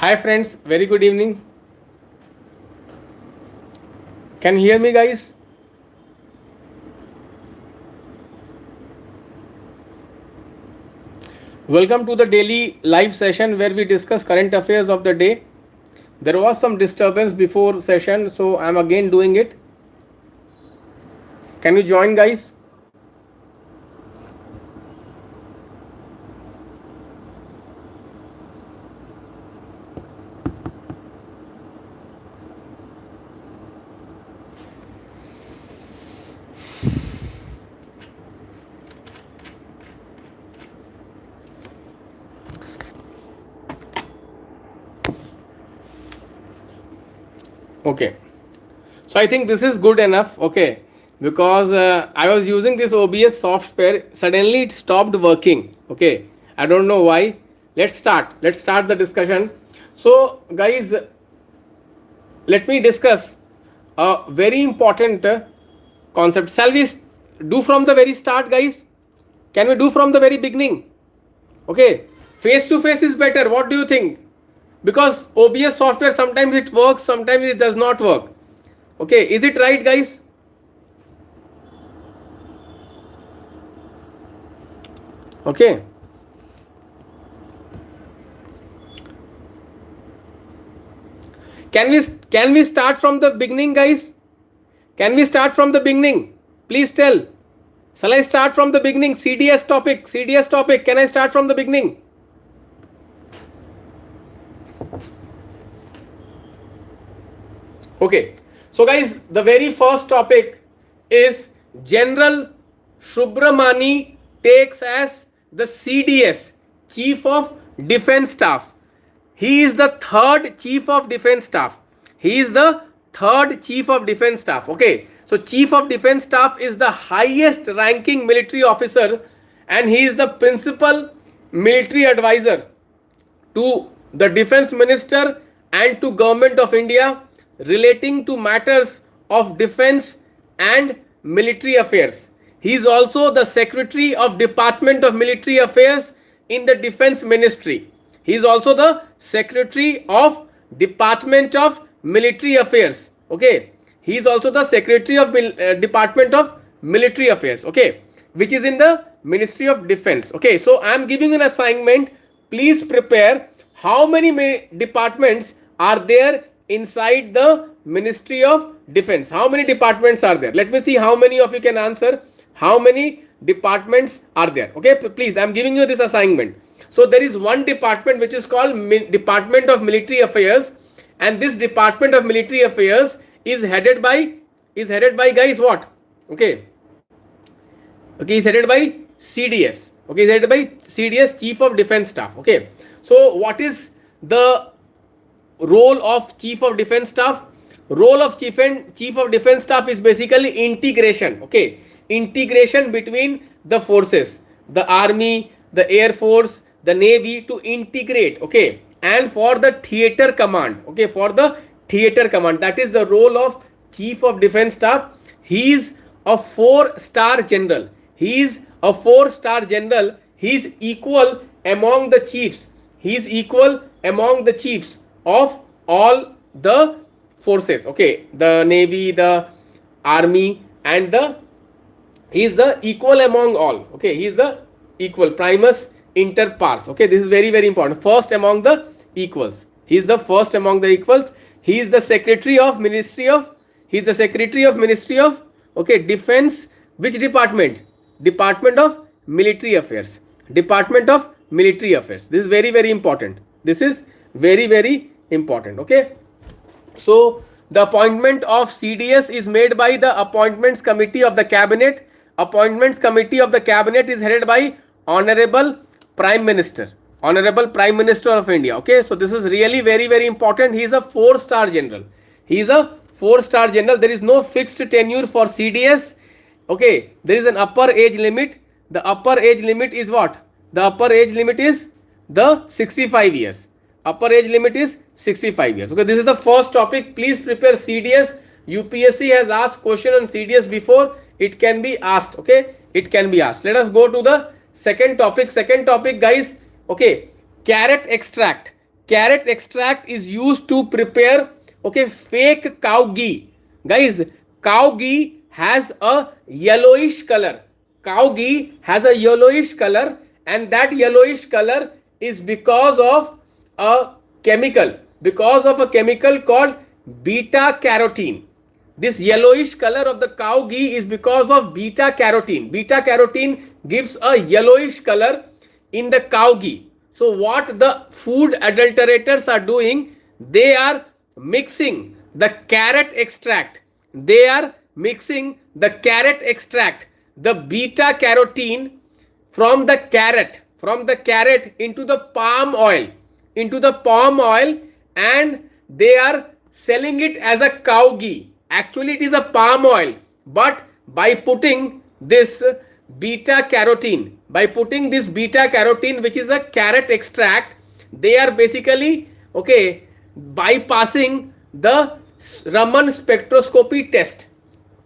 Hi friends, very good evening. Can you hear me guys? Welcome to the daily live session where we discuss current affairs of the day. There was some disturbance before session, so I am again doing it. Can you join guys? Okay, so I think this is good enough. Okay, because I was using this OBS software, suddenly it stopped working. Okay, I don't know why. Let's start the discussion. So guys, let me discuss a very important concept. Shall we do from the very start guys? Can we do from the very beginning? Okay, face to face is better. What do you think? Because OBS software, sometimes it works, sometimes it does not work. Okay, is it right guys? Okay, can we start from the beginning guys? Can we start from the beginning? Please tell. Shall I start from the beginning? CDS topic, can I start from the beginning? Okay, so guys, the very first topic is General Subramani takes as the CDS, Chief of Defense Staff. He is the third Chief of Defense Staff. He is the third Chief of Defense Staff. Okay, so Chief of Defense Staff is the highest ranking military officer and he is the principal military advisor to the Defense Minister and to Government of India relating to matters of defense and military affairs. He is also the Secretary of Department of Military Affairs in the Defense Ministry. He is also the Secretary of Department of Military Affairs. Okay, he is also the Secretary of Department of Military Affairs. Okay, which is in the Ministry of Defense. Okay, so I am giving an assignment. Please prepare how many departments are there inside the Ministry of Defense. How many departments are there? Let me see how many of you can answer. How many departments are there? Okay, please, I am giving you this assignment. So there is one department which is called Department of Military Affairs, and this Department of Military Affairs is headed by guys what? Okay, is headed by CDS. Okay, is headed by CDS, Chief of Defense Staff. Okay, so what is the role of Chief of Defense Staff? Role of Chief of Defense Staff is basically integration. Okay, integration between the forces, the army, the air force, the navy, to integrate. Okay, and for the theater command. Okay, for the theater command, that is the role of Chief of Defense Staff. He is a 4-star general. He is a 4-star general. He is equal among the chiefs. He is equal among the chiefs of all the forces. Okay, the navy, the army, and he is the equal among all. Okay, he is the equal, primus inter pares. Okay, this is very important. First among the equals. He is the first among the equals. He is the Secretary of Ministry of. He is the Secretary of Ministry of. Okay, Defense. Which department? Department of Military Affairs. Department of Military Affairs. This is very important. This is very important. Okay, so the appointment of CDS is made by the Appointments Committee of the Cabinet. Appointments Committee of the Cabinet is headed by Honorable Prime Minister. Honorable Prime Minister of India. Okay, so this is really very important. He is a 4-star general. He is a 4-star general. There is no fixed tenure for CDS. Okay, there is an upper age limit. The upper age limit is what? The upper age limit is the 65 years. Upper age limit is 65 years. Okay, this is the first topic. Please prepare CDS. UPSC has asked question on CDS before. It can be asked. Okay, it can be asked. Let us go to the second topic. Second topic, guys. Okay, carrot extract. carrot extract is used to prepare, okay, fake cow ghee. Guys, cow ghee has a yellowish color. Cow ghee has a yellowish color, and that yellowish color is because of a chemical called beta carotene. This yellowish color of the cow ghee is because of beta carotene. Beta carotene gives a yellowish color in the cow ghee. So what the food adulterators are doing, they are mixing the carrot extract. They are mixing the carrot extract, the beta carotene from the carrot into the palm oil, and they are selling it as a cow ghee. Actually it is a palm oil, but by putting this beta carotene, which is a carrot extract, they are basically, okay, bypassing the Raman spectroscopy test.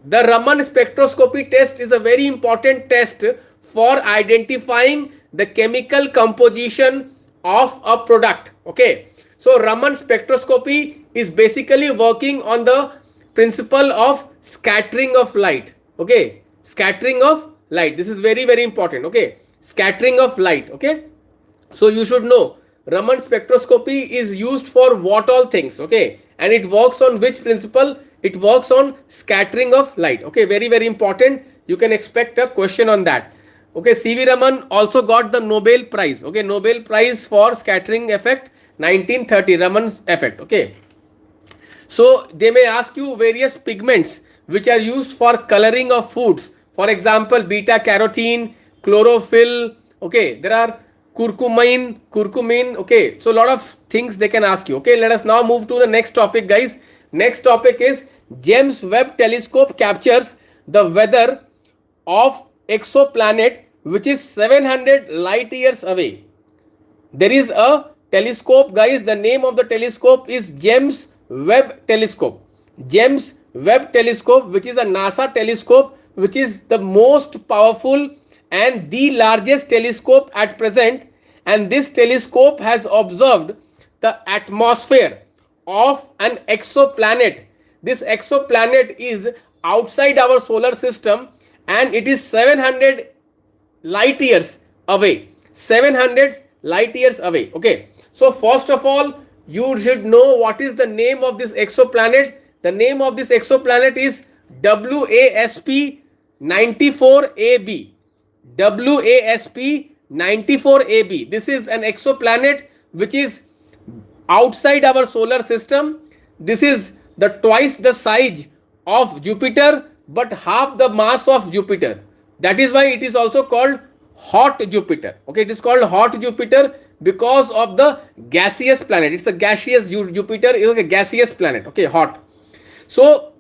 The Raman spectroscopy test is a very important test for identifying the chemical composition of a product. Okay, so Raman spectroscopy is basically working on the principle of scattering of light. Okay, scattering of light, this is very very important. Okay, scattering of light. Okay, so you should know Raman spectroscopy is used for what all things. Okay, and it works on which principle? It works on scattering of light. Okay, very very important. You can expect a question on that. Okay, CV Raman also got the Nobel Prize. Okay, Nobel Prize for scattering effect 1930, Raman's effect. Okay, so they may ask you various pigments which are used for coloring of foods. For example, beta carotene, chlorophyll. Okay, there are curcumin. Okay, so a lot of things they can ask you. Okay, let us now move to the next topic, guys. Next topic is James Webb Telescope captures the weather of exoplanet which is 700 light years away. There is a telescope, guys. The name of the telescope is James Webb Telescope. James Webb Telescope, which is a NASA telescope, which is the most powerful and the largest telescope at present, and this telescope has observed the atmosphere of an exoplanet. This exoplanet is outside our solar system and it is 700 light years away. 700 light years away. Okay, so first of all, you should know what is the name of this exoplanet. The name of this exoplanet is WASP 94AB. WASP 94AB. This is an exoplanet which is outside our solar system. This is the twice the size of Jupiter but half the mass of Jupiter. That is why it is also called hot Jupiter. Okay, it is called hot Jupiter because of the gaseous planet. It's a gaseous, Jupiter is a gaseous planet. Okay, hot. So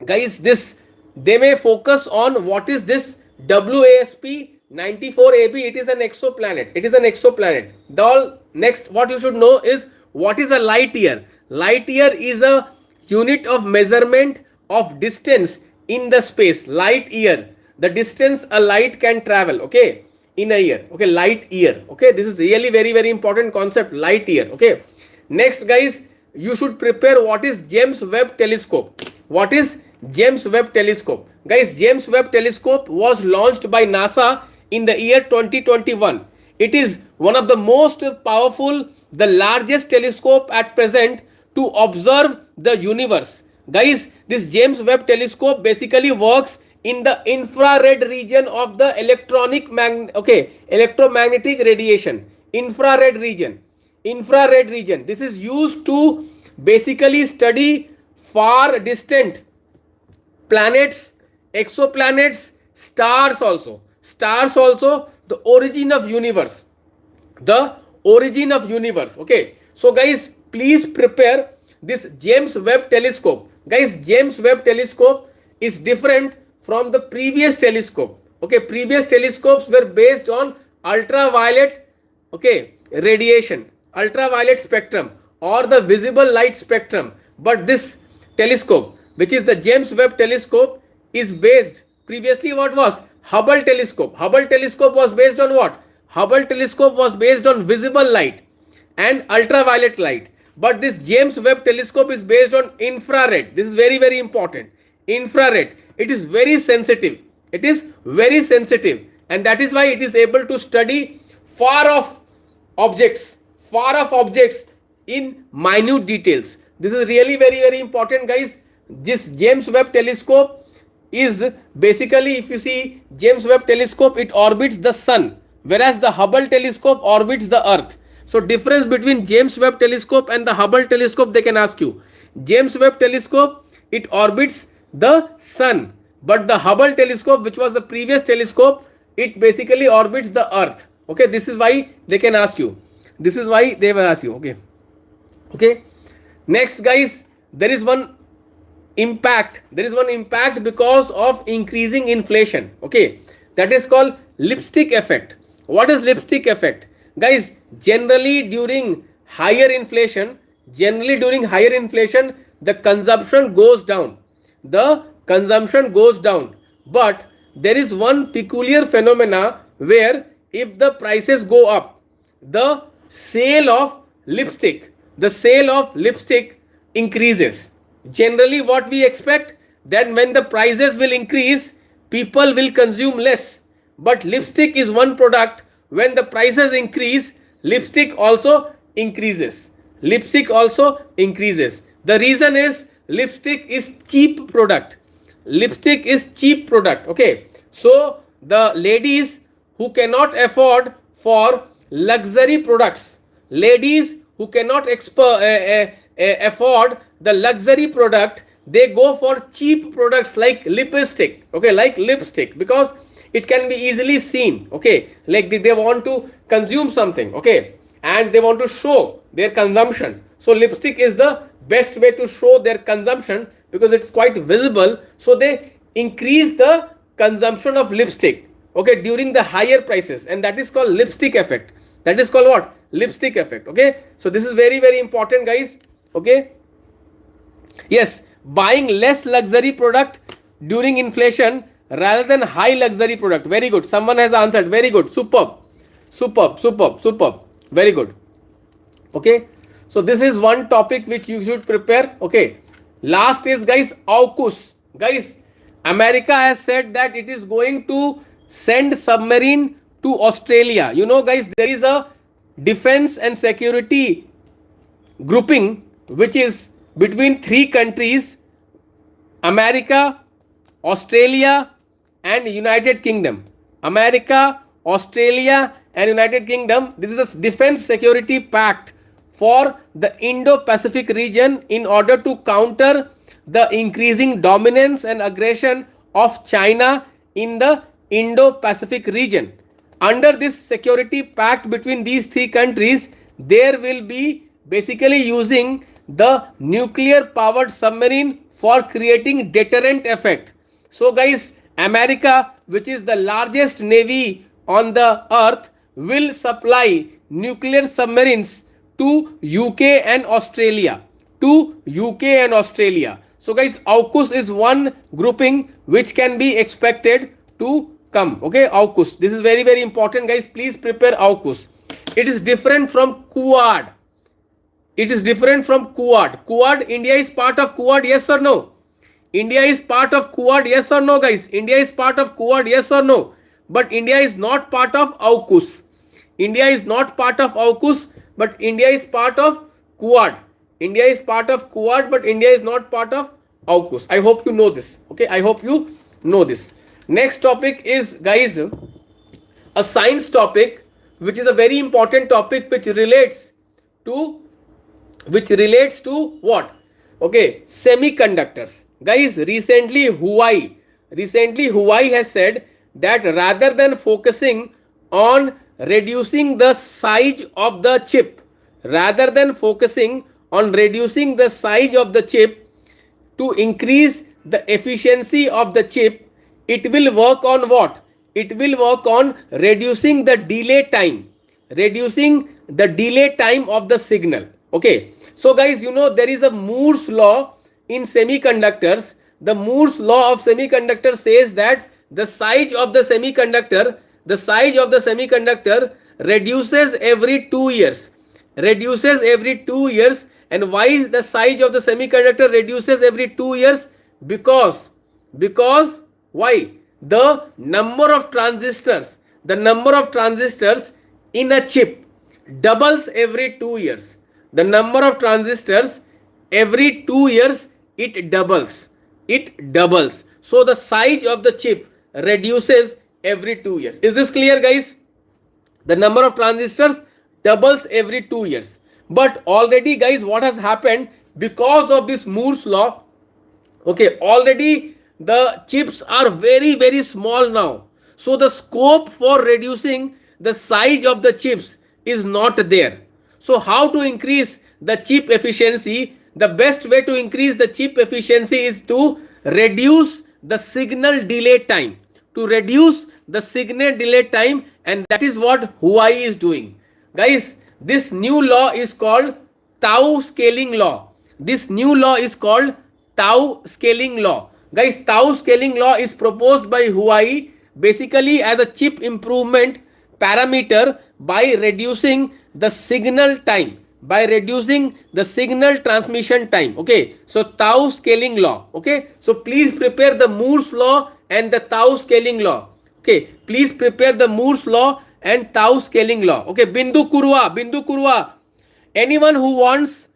guys, this they may focus on what is this WASP 94AB. It is an exoplanet. It is an exoplanet. Next what you should know is what is a light year. Light year is a unit of measurement of distance in the space. Light year, the distance a light can travel, okay, in a year. Okay, light year. Okay, this is really very very important concept, light year. Okay, next guys, you should prepare what is James Webb Telescope. What is James Webb Telescope? Guys, James Webb Telescope was launched by NASA in the year 2021. It is one of the most powerful, the largest telescope at present to observe the universe. Guys, this James Webb Telescope basically works in the infrared region of the electromagnetic radiation. Infrared region. This is used to basically study far distant planets, exoplanets, stars also, the origin of universe. Okay, so guys, please prepare this James Webb Telescope. Guys, James Webb Telescope is different from the previous telescope. Okay, previous telescopes were based on ultraviolet, okay, radiation, ultraviolet spectrum or the visible light spectrum. But this telescope, which is the James Webb Telescope, is based, previously what was Hubble Telescope. Hubble Telescope was based on what? Hubble Telescope was based on visible light. and ultraviolet light. But this James Webb telescope is based on infrared. This is very, very important. Infrared. It is very sensitive. It is very sensitive, and that is why it is able to study far off objects in minute details. This is really very, very important, guys. This James Webb telescope is basically, if you see James Webb telescope, it orbits the sun, whereas the Hubble telescope orbits the earth. So difference between James Webb telescope and the Hubble telescope, they can ask you. James Webb telescope, it orbits the sun, but the Hubble telescope, which was the previous telescope, it basically orbits the earth. Okay, this is why they can ask you. This is why they will ask you. Okay. Next, guys, there is one impact because of increasing inflation. Okay, that is called lipstick effect. What is lipstick effect, guys? Generally during higher inflation, the consumption goes down. But there is one peculiar phenomena where if the prices go up, the sale of lipstick increases. Generally what we expect, that when the prices will increase, people will consume less. But lipstick is one product, when the prices increase, lipstick also increases. The reason is lipstick is cheap product. Okay, so the ladies who cannot afford for luxury products, afford the luxury product, they go for cheap products like lipstick. Okay, like lipstick, because it can be easily seen. Okay, like they want to consume something, okay, and they want to show their consumption. So lipstick is the best way to show their consumption because it's quite visible. So they increase the consumption of lipstick, okay, during the higher prices, and that is called lipstick effect. That is called what? Lipstick effect. Okay, so this is very, very important, guys. Okay, yes, buying less luxury product during inflation rather than high luxury product. Very good, someone has answered. Very good, superb, very good. Okay, so this is one topic which you should prepare. Okay, last is, guys, AUKUS. Guys, America has said that it is going to send submarine to Australia. You know, guys, there is a defense and security grouping which is between three countries: America, Australia and United Kingdom. America, Australia and United Kingdom. This is a defense security pact for the Indo-Pacific region in order to counter the increasing dominance and aggression of China in the Indo-Pacific region. Under this security pact between these three countries, there will be basically using the nuclear powered submarine for creating deterrent effect. So guys, America, which is the largest navy on the earth, will supply nuclear submarines to UK and Australia. So guys, AUKUS is one grouping which can be expected to come. Okay, AUKUS. This is very, very important, guys. Please prepare AUKUS. It is different from Quad. Quad, India is part of Quad, yes or no? India is part of Quad, yes or no, guys? India is part of Quad, yes or no? But India is not part of AUKUS. But India is part of Quad. But India is not part of AUKUS. I hope you know this. Okay, I hope you know this. Next topic is, guys, a science topic, which is a very important topic which relates to what? Okay, semiconductors. Guys, recently Huawei has said that rather than focusing on reducing the size of the chip, to increase the efficiency of the chip, it will work on what? It will work on reducing the delay time of the signal. Okay, so guys, you know there is a Moore's law in semiconductors. The Moore's law of semiconductor says that the size of the semiconductor reduces every 2 years. reduces every 2 years. And why the size of the semiconductor reduces every 2 years? Because why? The number of transistors in a chip doubles every 2 years. The number of transistors every 2 years it doubles. So the size of the chip reduces every 2 years. Is this clear, guys? The number of transistors doubles every 2 years. But already, guys, what has happened because of this Moore's law? Okay, already the chips are very, very small now. So the scope for reducing the size of the chips is not there. So how to increase the chip efficiency? The best way to increase the chip efficiency is to reduce the signal delay time. And that is what Huawei is doing. Guys, this new law is called tau scaling law. Guys, tau scaling law is proposed by Huawei basically as a chip improvement parameter by reducing the signal time, by reducing the signal transmission time. Okay, so tau scaling law. Okay, so please prepare the Moore's law and the tau scaling law. Okay, please prepare the Moore's law and tau scaling law. Okay, Bindu Kurwa. Anyone who wants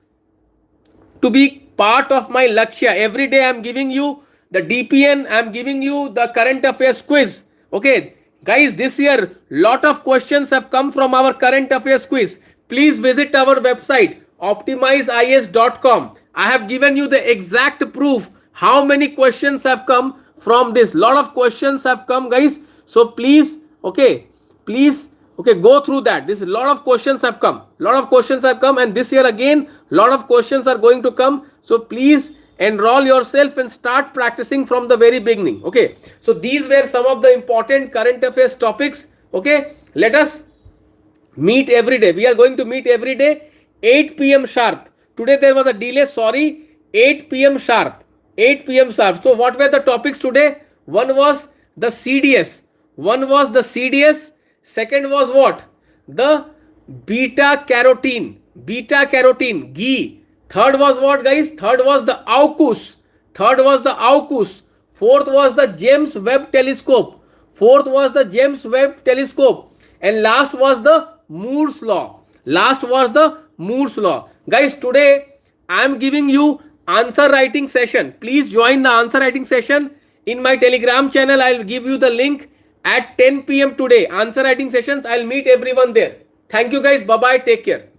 to be part of my Lakshya, every day I am giving you the DPN, I am giving you the current affairs quiz. Okay, guys, this year lot of questions have come from our current affairs quiz. Please visit our website optimizeias.com. I have given you the exact proof how many questions have come from this. Lot of questions have come, guys. So please, okay, go through that. This lot of questions have come. And this year again, lot of questions are going to come. So please enroll yourself and start practicing from the very beginning. Okay, so these were some of the important current affairs topics. Okay, let us meet every day. We are going to meet every day 8 p.m. sharp. Today there was a delay, sorry. 8 p.m. sharp. So what were the topics today? One was the CDS. Second was what? The beta carotene, ghee. Third was what, guys? Third was the AUKUS. Fourth was the James Webb telescope. And last was the Moore's law. Guys, today I am giving you answer writing session. Please join the answer writing session in my Telegram channel. I will give you the link at 10 p.m. today. Answer writing sessions. I will meet everyone there. Thank you, guys. Bye-bye. Take care.